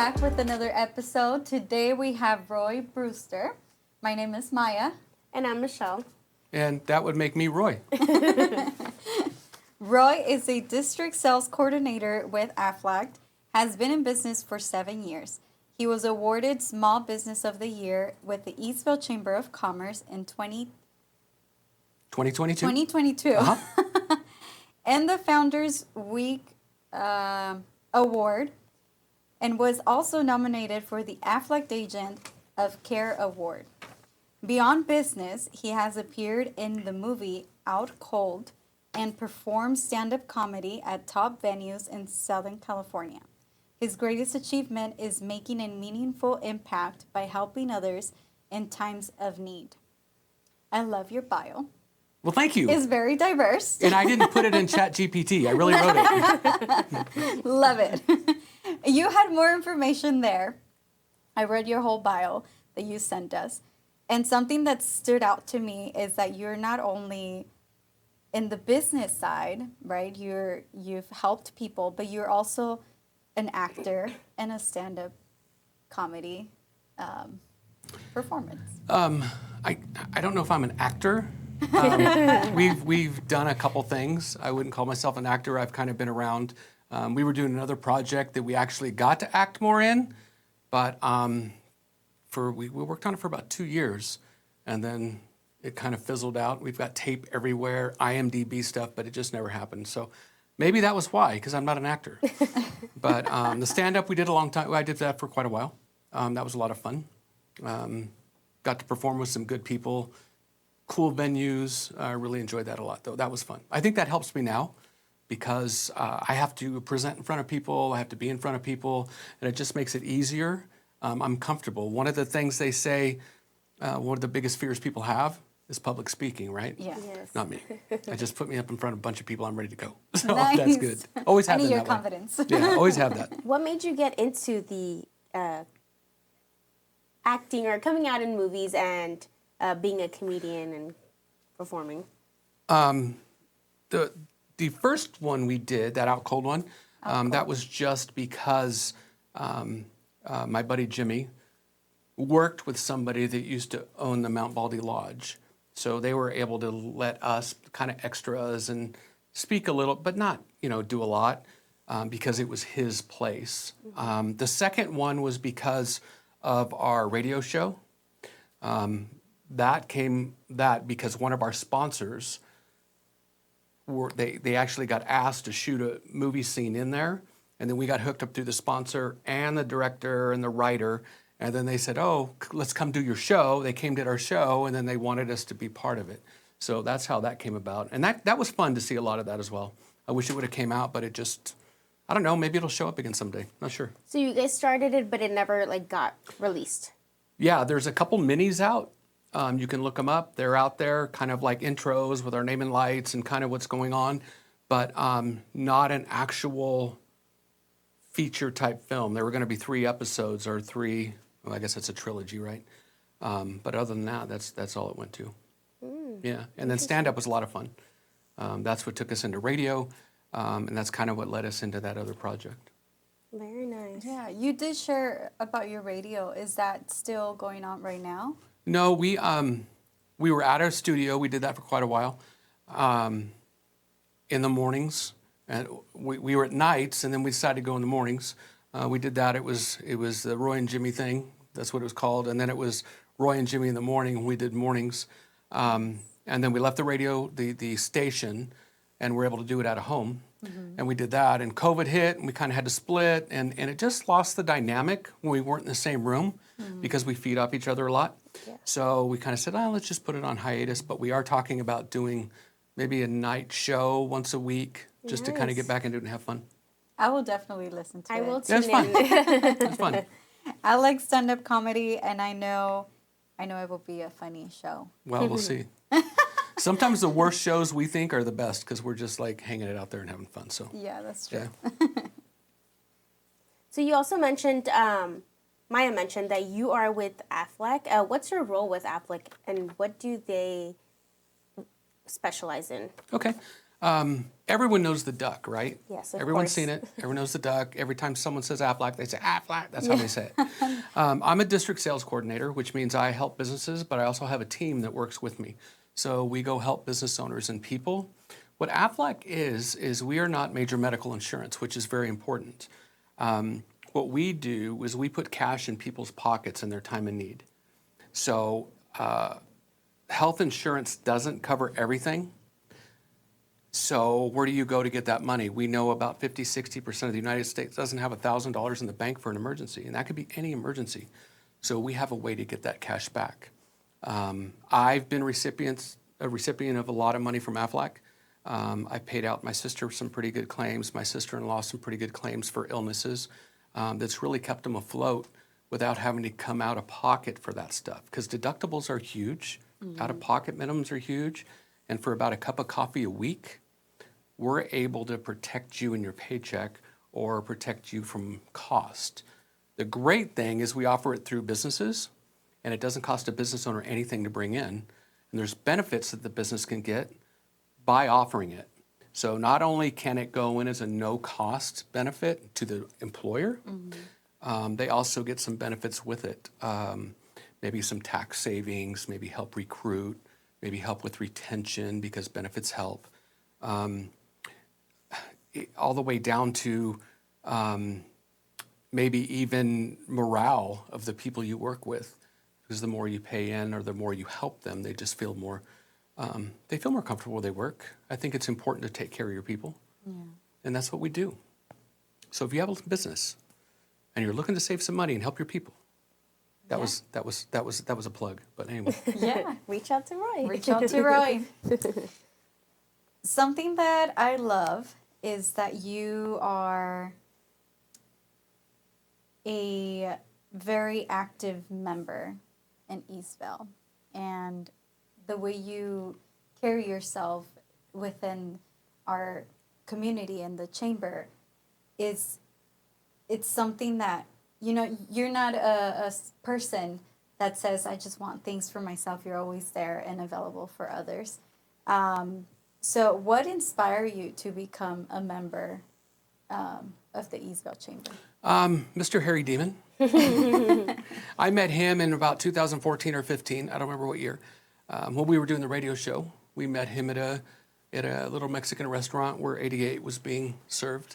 back with another episode. Today we have Roy Brewster. My name is Maya. And I'm Michelle. And that would make me Roy. Roy is a district sales coordinator with Aflac, has been in business for 7 years. He was awarded Small Business of the Year with the Eastvale Chamber of Commerce in 2022? 2022. Uh-huh. And the Founders Week Award, and was also nominated for the Aflac Agent of Care Award. Beyond business, he has appeared in the movie Out Cold and performed stand-up comedy at top venues in Southern California. His greatest achievement is making a meaningful impact by helping others in times of need. I love your bio. Well, thank you. It's very diverse. And I didn't put it in ChatGPT. I really wrote it. Love it. You had more information there. I read your whole bio that you sent us. And something that stood out to me is that you're not only in the business side, right? You've helped people, but you're also an actor and a stand-up comedy performance. I don't know if I'm an actor. We've done a couple things. I wouldn't call myself an actor. I've kind of been around. We were doing another project that we actually got to act more in, but we worked on it for about 2 years, and then it kind of fizzled out. We've got tape everywhere, IMDb stuff, but it just never happened. So maybe that was why, because I'm not an actor. But the stand-up we did a long time. I did that for quite a while. That was a lot of fun. Got to perform with some good people. Cool venues. I really enjoyed that a lot, though. That was fun. I think that helps me now because I have to present in front of people. I have to be in front of people, and it just makes it easier. I'm comfortable. One of the things they say, one of the biggest fears people have is public speaking, right? Yeah. Yes. Not me. I just put me up in front of a bunch of people. I'm ready to go. So Nice. that's good. Always have I need been your that way. confidence. Yeah, always have that. What made you get into the acting or coming out in movies and being a comedian and performing? The first one we did, that Out Cold one, that was just because my buddy Jimmy worked with somebody that used to own the Mount Baldy Lodge. So they were able to let us kind of extras and speak a little, but not, do a lot because it was his place. The second one was because of our radio show. That because one of our sponsors they actually got asked to shoot a movie scene in there, and then we got hooked up through the sponsor and the director and the writer, and then they said, "Oh, let's come do your show." They came to our show, and then they wanted us to be part of it. So that's how that came about, and that was fun to see a lot of that as well. I wish it would have came out, but it just, I don't know, maybe it'll show up again someday. Not sure. So you guys started it, but it never got released. Yeah, there's a couple minis out. You can look them up. They're out there, kind of like intros with our name and lights and kind of what's going on, but not an actual feature type film. There were going to be 3 episodes or 3. Well, I guess that's a trilogy, right? But other than that, that's all it went to. Yeah, and then stand-up was a lot of fun. That's what took us into radio, and that's kind of what led us into that other project. Very nice. Yeah, you did share about your radio. Is that still going on right now? No, we were at our studio. We did that for quite a while. In the mornings, and we were at nights, and then we decided to go in the mornings. We did that. It was the Roy and Jimmy thing. That's what it was called. And then it was Roy and Jimmy in the morning, and we did mornings. And then we left the radio, the station, and were able to do it at a home. Mm-hmm. And we did that. And COVID hit, and we kind of had to split. And it just lost the dynamic when we weren't in the same room because we feed off each other a lot. Yeah. So we kind of said, let's just put it on hiatus. But we are talking about doing maybe a night show once a week just to kind of get back into it and have fun. I will definitely listen to it. I will tune in. It's fun. I like stand-up comedy, and I know it will be a funny show. Well, we'll see. Sometimes the worst shows we think are the best because we're just like hanging it out there and having fun. So yeah, that's true. Yeah. So you also mentioned, Maya mentioned that you are with Aflac. What's your role with Aflac, and what do they specialize in? Okay. Everyone knows the duck, right? Yes, of Everyone's course. seen it. Everyone knows the duck. Every time someone says Aflac, they say Aflac. That's how they say it. I'm a district sales coordinator, which means I help businesses, but I also have a team that works with me. So we go help business owners and people. What Aflac is we are not major medical insurance, which is very important. What we do is we put cash in people's pockets in their time of need. So health insurance doesn't cover everything. So where do you go to get that money? We know about 50, 60% of the United States doesn't have $1,000 in the bank for an emergency, and that could be any emergency. So we have a way to get that cash back. I've been a recipient of a lot of money from Aflac. I paid out my sister some pretty good claims, my sister-in-law some pretty good claims for illnesses. That's really kept them afloat without having to come out of pocket for that stuff. Because deductibles are huge, out-of-pocket minimums are huge, and for about a cup of coffee a week, we're able to protect you in your paycheck or protect you from cost. The great thing is we offer it through businesses, and it doesn't cost a business owner anything to bring in. And there's benefits that the business can get by offering it. So not only can it go in as a no-cost benefit to the employer, they also get some benefits with it. Maybe some tax savings, maybe help recruit, maybe help with retention because benefits help. All the way down to maybe even morale of the people you work with, because the more you pay in or the more you help them, they just feel more, they feel more comfortable where they work. I think it's important to take care of your people, and that's what we do. So if you have a business and you're looking to save some money and help your people, that was a plug. But anyway, Yeah. Reach out to Roy. Reach out to Roy. Something that I love is that you are a very active member in Eastvale, and the way you carry yourself within our community and the chamber it's something that, you know, you're not a person that says, I just want things for myself. You're always there and available for others. So what inspired you to become a member of the Eastvale Chamber? Mr. Harry Demon. I met him in about 2014 or 15. I don't remember what year. When we were doing the radio show, we met him at a little Mexican restaurant where 88 was being served.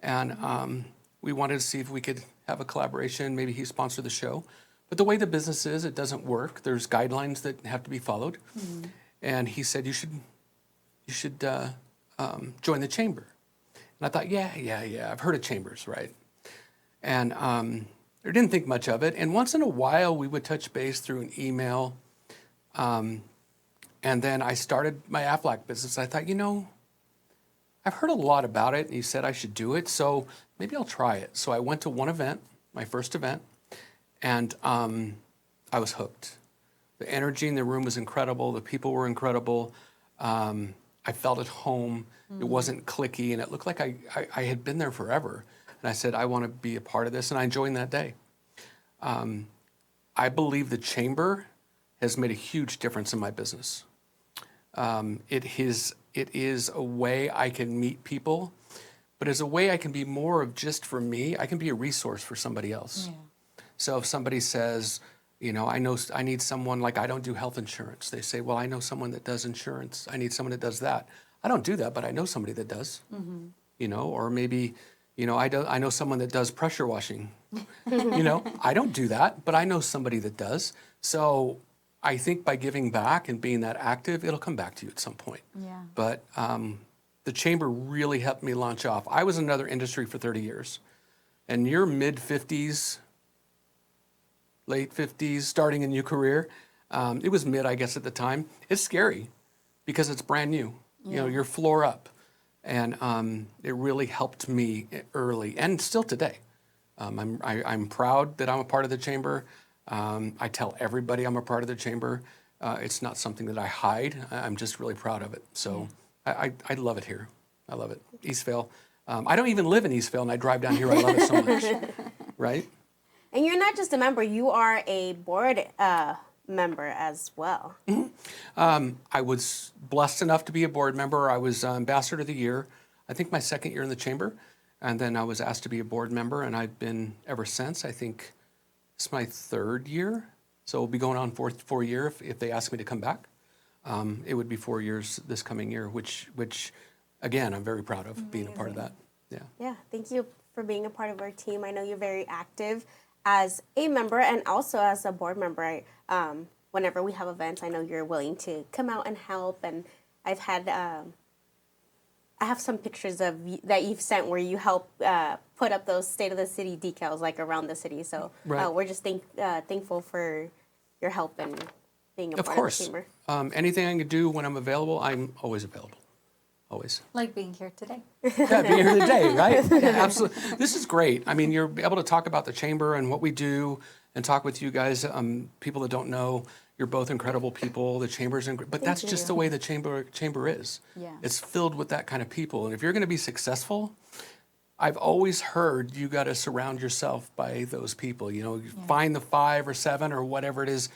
And we wanted to see if we could have a collaboration. Maybe he sponsored the show. But the way the business is, it doesn't work. There's guidelines that have to be followed. And he said, you should join the chamber. And I thought, yeah, I've heard of chambers, right? And I didn't think much of it. And once in a while, we would touch base through an email. And then I started my Aflac business. I thought, you know, I've heard a lot about it. And he said I should do it. So maybe I'll try it. So I went to one event, my first event, and I was hooked. The energy in the room was incredible. The people were incredible. I felt at home. It wasn't cliquey, and it looked like I had been there forever. And I said, I want to be a part of this, and I joined that day. I believe the chamber has made a huge difference in my business. It is a way I can meet people, but as a way I can be more of just for me. I can be a resource for somebody else. Yeah. So if somebody says, you know, I need someone, like I don't do health insurance. They say, well, I know someone that does insurance. I need someone that does that. I don't do that, but I know somebody that does. You know, or maybe, you know, I know someone that does pressure washing. You know, I don't do that, but I know somebody that does. So I think by giving back and being that active, it'll come back to you at some point. Yeah. But the chamber really helped me launch off. I was in another industry for 30 years. And your mid-50s, late 50s, starting a new career, it was mid, I guess, at the time. It's scary because it's brand new. Yeah. You know, you're floor up. And it really helped me early and still today. I'm proud that I'm a part of the chamber. I tell everybody I'm a part of the chamber. It's not something that I hide. I'm just really proud of it. So I love it here. I love it. Eastvale. I don't even live in Eastvale, and I drive down here. I love it so much. Right? And you're not just a member. You are a board member as well. I was blessed enough to be a board member. I was ambassador of the year, I think my second year in the chamber. And then I was asked to be a board member, and I've been ever since. I think it's my third year. So it'll be going on four year if they ask me to come back. It would be 4 years this coming year, which again, I'm very proud of being a part of that. Yeah. Yeah, thank you for being a part of our team. I know you're very active as a member and also as a board member. Whenever we have events, I know you're willing to come out and help. And I've had, I have some pictures that you've sent where you help put up those state of the city decals like around the city. So Right. we're just thankful for your help and being a Of part course. of the chamber. Anything I can do when I'm available, I'm always available. Always. Like being here today. Yeah, being here today, right? Yeah, absolutely. This is great. I mean, you're able to talk about the chamber and what we do and talk with you guys. People that don't know, you're both incredible people. The chamber's but that's just the way the chamber is. Yeah. It's filled with that kind of people. And if you're going to be successful, I've always heard you got to surround yourself by those people. You know, you find the 5 or 7 or whatever it is,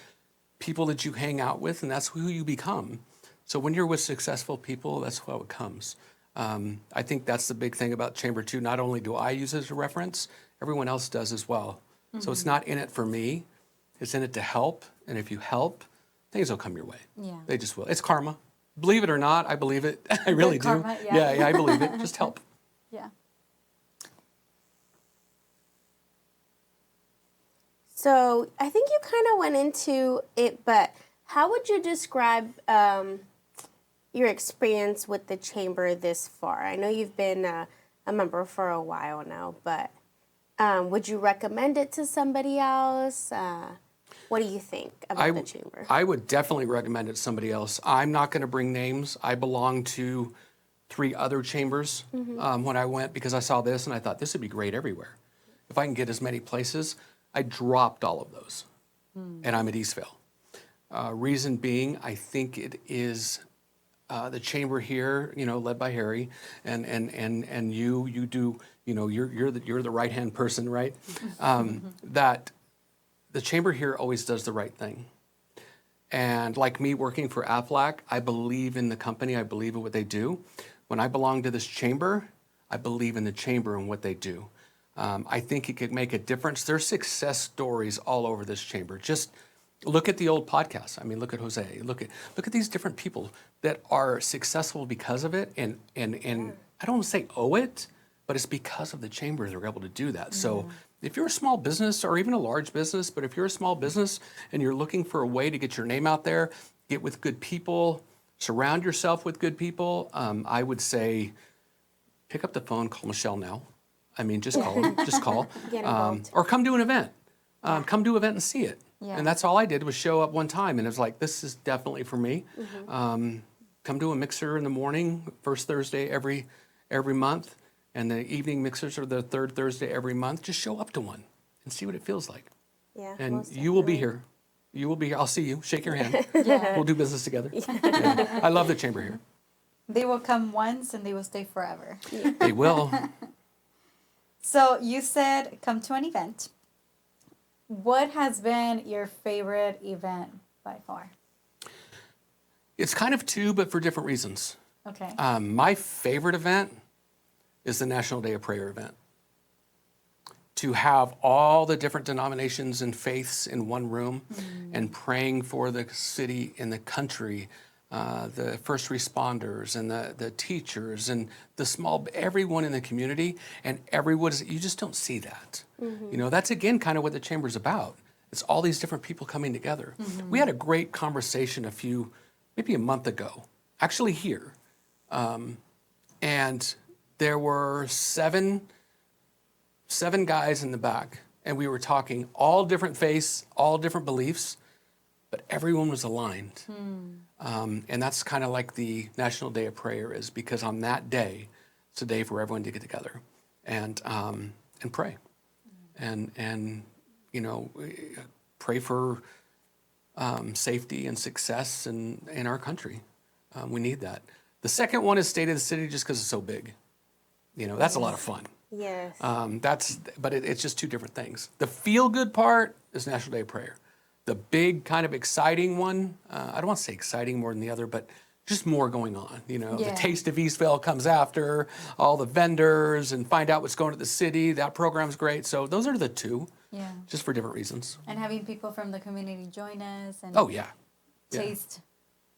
people that you hang out with, and that's who you become. So when you're with successful people, that's how it comes. I think that's the big thing about Chamber 2. Not only do I use it as a reference, everyone else does as well. So it's not in it for me. It's in it to help. And if you help, things will come your way. Yeah. They just will. It's karma. Believe it or not, I believe it. I really do. karma, yeah. Yeah, I believe it. Just help. Yeah. So I think you kind of went into it, but how would you describe your experience with the chamber this far? I know you've been a member for a while now, but would you recommend it to somebody else? What do you think about the chamber? I would definitely recommend it to somebody else. I'm not going to bring names. I belong to 3 other chambers when I went because I saw this and I thought this would be great everywhere. If I can get as many places, I dropped all of those. And I'm at Eastvale. Reason being, I think it is the chamber here, you know, led by Harry, and you do, you know, you're the right hand person, right? That the chamber here always does the right thing. And like me working for Aflac, I believe in the company. I believe in what they do. When I belong to this chamber, I believe in the chamber and what they do. I think it could make a difference. There's success stories all over this chamber. Just look at the old podcasts. I mean, look at Jose. Look at these different people that are successful because of it. And I don't want to say owe it, but it's because of the chamber they're able to do that. So if you're a small business or even a large business, but if you're a small business and you're looking for a way to get your name out there, get with good people, surround yourself with good people, I would say pick up the phone, call Michelle now. I mean, just call them, just call. Get involved. Or come to an event. Come to an event and see it. Yeah. And that's all I did was show up one time, and it was like, this is definitely for me. Come to a mixer in the morning, first Thursday every month, and the evening mixers are the third Thursday every month. Just show up to one and see what it feels like. Yeah, And most you will be definitely. here. You will be here. I'll see you. Shake your hand. We'll do business together. Yeah. I love the chamber here. They will come once and they will stay forever. They will. So you said come to an event. What has been your favorite event by far? It's kind of 2, but for different reasons. Okay. My favorite event is the National Day of Prayer event. To have all the different denominations and faiths in one room and praying for the city and the country, the first responders and the teachers and everyone in the community, and you just don't see that. You know, that's again kind of what the chamber's about. It's all these different people coming together. We had a great conversation maybe a month ago, actually here. And there were seven guys in the back, and we were talking all different faiths, all different beliefs, but everyone was aligned. And that's kind of like the National Day of Prayer is, because on that day, it's a day for everyone to get together and pray. And you know, pray for safety and success in our country. We need that. The second one is State of the City, just because it's so big. You know, that's a lot of fun. Yes. But it's just 2 different things. The feel-good part is National Day of Prayer. the big kind of exciting one. I don't want to say exciting more than the other, but just more going on. You know, the Yeah. Taste of Eastvale comes after, all the vendors and find out what's going to the city. That program's great. So those are the two, Yeah. just for different reasons. And having people from the community join us and Oh, yeah. Yeah. taste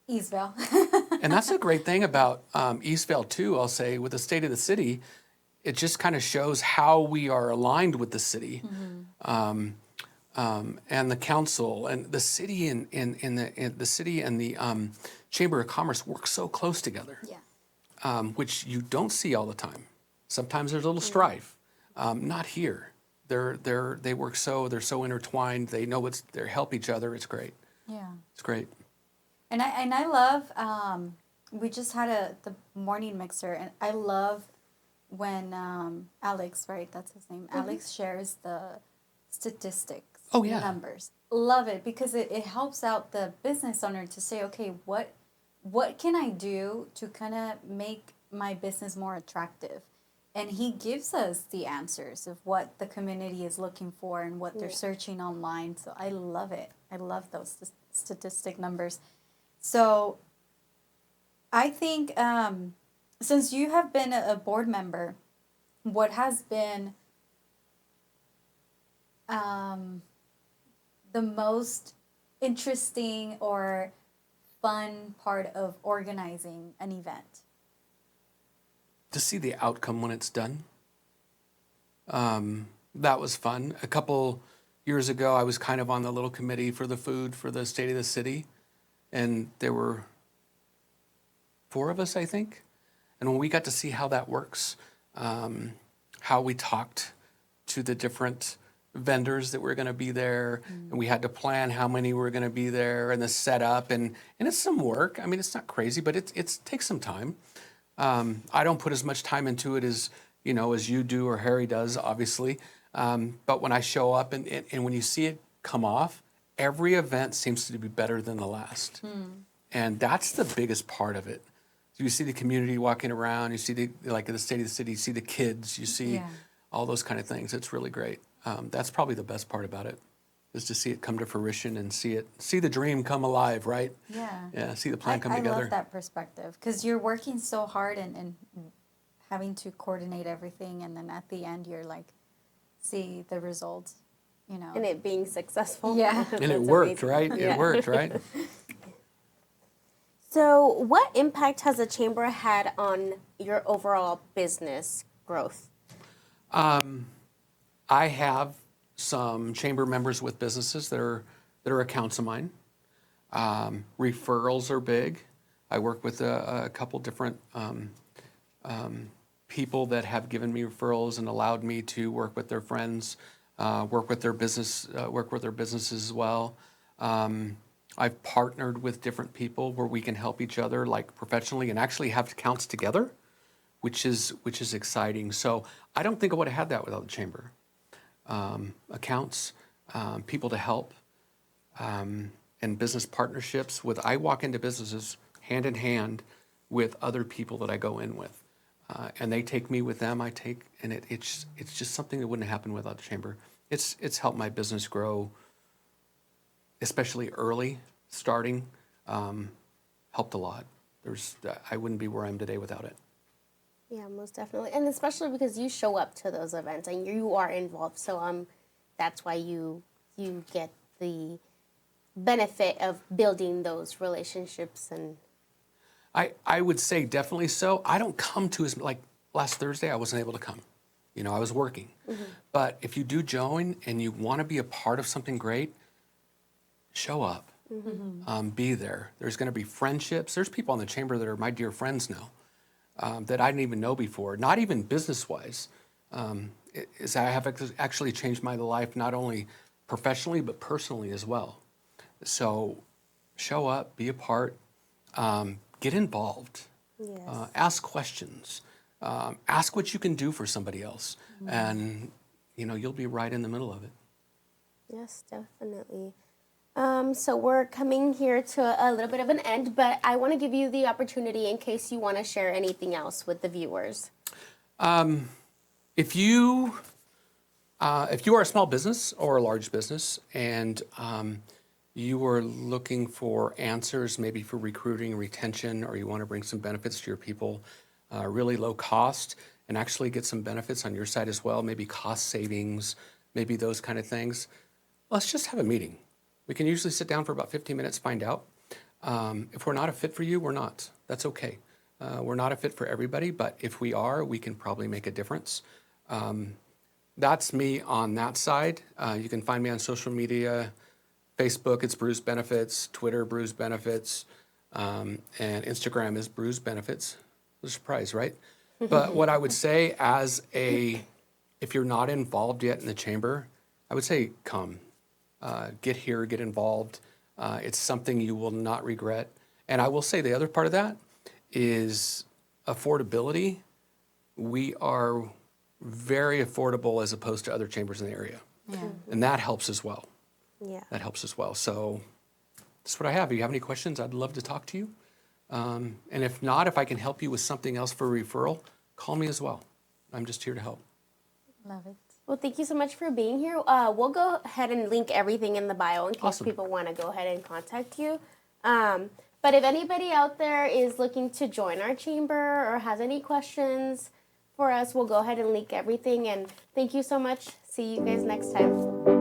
Eastvale. And that's the great thing about Eastvale, too, I'll say, with the state of the city. It just kind of shows how we are aligned with the city. And the council and the city and the city and the Chamber of Commerce work so close together, Yeah. which you don't see all the time. Sometimes there's a little strife. Not here. They work they're so intertwined. They know they help each other. It's great. Yeah. It's great. And I love, we just had the morning mixer, and I love when Alex, right, that's his name, Alex shares the statistics, Oh, yeah. numbers. Love it, because it helps out the business owner to say, okay, what can I do to kind of make my business more attractive? And he gives us the answers of what the community is looking for and what they're searching online. So I love it. I love those statistic numbers. So I think since you have been a board member, what has been the most interesting or fun part of organizing an event? To see the outcome when it's done. That was fun. A couple years ago, I was kind of on the little committee for the food for the state of the city, and there were 4 of us, I think. And when we got to see how that works, how we talked to the different vendors that were going to be there, and we had to plan how many were going to be there and the setup, and it's some work. I mean, it's not crazy, but it takes some time. I don't put as much time into it as you do or Harry does, obviously. But when I show up and when you see it come off, every event seems to be better than the last. And that's the biggest part of it. You see the community walking around, you see like in the state of the city, you see the kids, you see all those kind of things. It's really great. That's probably the best part about it, is to see it come to fruition and see the dream come alive, right? Yeah. Yeah, see the plan come together. I love that perspective, because you're working so hard and having to coordinate everything, and then at the end you're like, see the results, And it being successful. Yeah. And it That's worked, amazing. right? Yeah. It worked, right? So, what impact has the chamber had on your overall business growth? I have some chamber members with businesses that are accounts of mine. Referrals are big. I work with a couple different people that have given me referrals and allowed me to work with their friends, work with their businesses as well. I've partnered with different people where we can help each other, like professionally, and actually have accounts together, which is exciting. So I don't think I would have had that without the chamber. Accounts, people to help, and business partnerships. I walk into businesses hand in hand with other people that I go in with, and they take me with them. It's just something that wouldn't happen without the chamber. It's helped my business grow, especially early starting. Helped a lot. I wouldn't be where I am today without it. Yeah, most definitely. And especially because you show up to those events and you are involved. So that's why you get the benefit of building those relationships. And I would say definitely so. I don't come to like last Thursday, I wasn't able to come. I was working. But if you do join and you want to be a part of something great, show up. Be there. There's going to be friendships. There's people in the chamber that are my dear friends now. That I didn't even know before, not even business-wise. I have actually changed my life, not only professionally, but personally as well. So show up, be a part, get involved, yes. ask questions, ask what you can do for somebody else, and you'll be right in the middle of it. Yes, definitely. So we're coming here to a little bit of an end, but I want to give you the opportunity in case you want to share anything else with the viewers. If you are a small business or a large business and you are looking for answers, maybe for recruiting, retention, or you want to bring some benefits to your people, really low cost, and actually get some benefits on your side as well, maybe cost savings, maybe those kind of things, let's just have a meeting. We can usually sit down for about 15 minutes, find out. If we're not a fit for you, we're not. That's okay. We're not a fit for everybody, but if we are, we can probably make a difference. That's me on that side. You can find me on social media. Facebook, it's Brews Benefits. Twitter, Brews Benefits. And Instagram is Brews Benefits. A surprise, right? But what I would say if you're not involved yet in the chamber, I would say come. Get here, get involved. It's something you will not regret. And I will say the other part of that is affordability. We are very affordable as opposed to other chambers in the area. Yeah. And that helps as well. Yeah. That helps as well. So that's what I have. If you have any questions, I'd love to talk to you. And if not, if I can help you with something else for referral, call me as well. I'm just here to help. Love it. Well, thank you so much for being here. We'll go ahead and link everything in the bio in case Awesome. people want to go ahead and contact you. But if anybody out there is looking to join our chamber or has any questions for us, we'll go ahead and link everything. And thank you so much. See you guys next time.